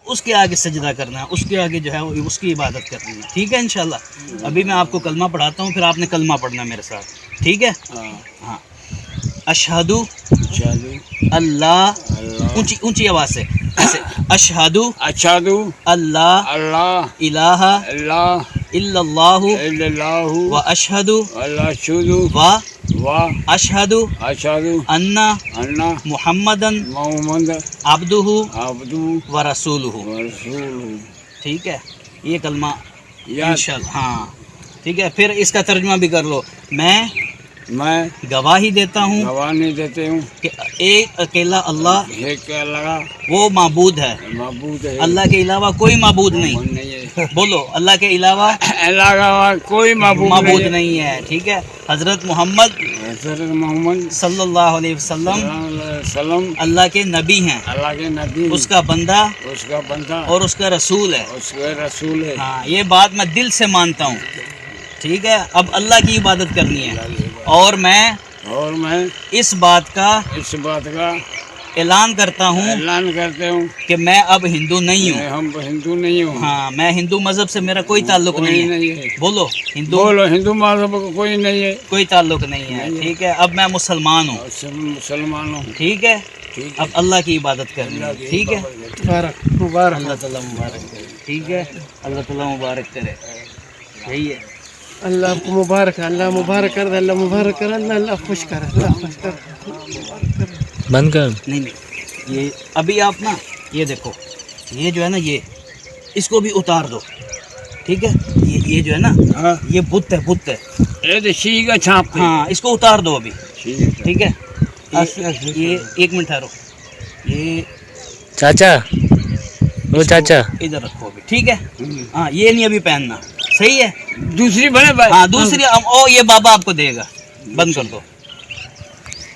اس کے آگے سجدہ کرنا ہے، اس کے آگے جو ہے اس کی عبادت کرنی ہے، ٹھیک ہے انشاءاللہ۔ ابھی میں آپ کو کلمہ پڑھاتا ہوں، پھر آپ نے کلمہ پڑھنا ہے میرے ساتھ، ٹھیک ہے؟ ہاں، اشہد اللہ، اونچی آواز سے ایسے، اشہد اللہ الہ الا اللہ و اشہد و اشہد ان محمدن عبدہ و رسولہ، ٹھیک ہے؟ یہ کلمہ انشاءاللہ، ہاں ٹھیک ہے۔ پھر اس کا ترجمہ بھی کر لو، میں گواہی دیتا ہوں کہ ایک اکیلا اللہ وہ معبود ہے، اللہ کے علاوہ کوئی معبود نہیں، بولو اللہ کے علاوہ کوئی معبود نہیں ہے، ٹھیک ہے؟ حضرت محمد صلی اللہ علیہ وسلم اللہ کے نبی ہیں، اس کا بندہ اور اس کا رسول ہے، ہاں یہ بات میں دل سے مانتا ہوں، ٹھیک ہے؟ اب اللہ کی عبادت کرنی ہے، اور میں اس بات کا اعلان کرتا ہوں کہ میں اب ہندو نہیں ہوں، ہاں میں ہندو مذہب سے میرا کوئی تعلق نہیں ہے، بولو ہندو مذہب کو کوئی نہیں ہے، کوئی تعلق نہیں ہے، ٹھیک ہے؟ اب میں مسلمان ہوں، ٹھیک ہے؟ اب اللہ کی عبادت کرنی ہے، ٹھیک ہے؟ مبارک اللہ تعالیٰ مبارک کرے، ٹھیک ہے؟ اللہ تعالیٰ مبارک کرے، یہی ہے۔ اللہ آپ کو مبارک ہے، اللہ مبارک کر دے، اللہ مبارک کر، اللہ خوش کر، اللہ خوش کر۔ بند کر۔ نہیں یہ ابھی آپ نا یہ دیکھو، یہ جو ہے نا یہ اس کو بھی اتار دو، ٹھیک ہے؟ یہ جو ہے نا یہ بت ہے، بت ہے، ہاں اس کو اتار دو ابھی، ٹھیک ہے؟ یہ ایک منٹ ٹھہرو، یہ چاچا وہ چاچا ادھر رکھو ابھی، ٹھیک ہے؟ ہاں یہ نہیں ابھی پہننا، صحیح ہے؟ دوسری بڑے بھائی، ہاں دوسری، او یہ بابا آپ کو دے گا، بند کر دو۔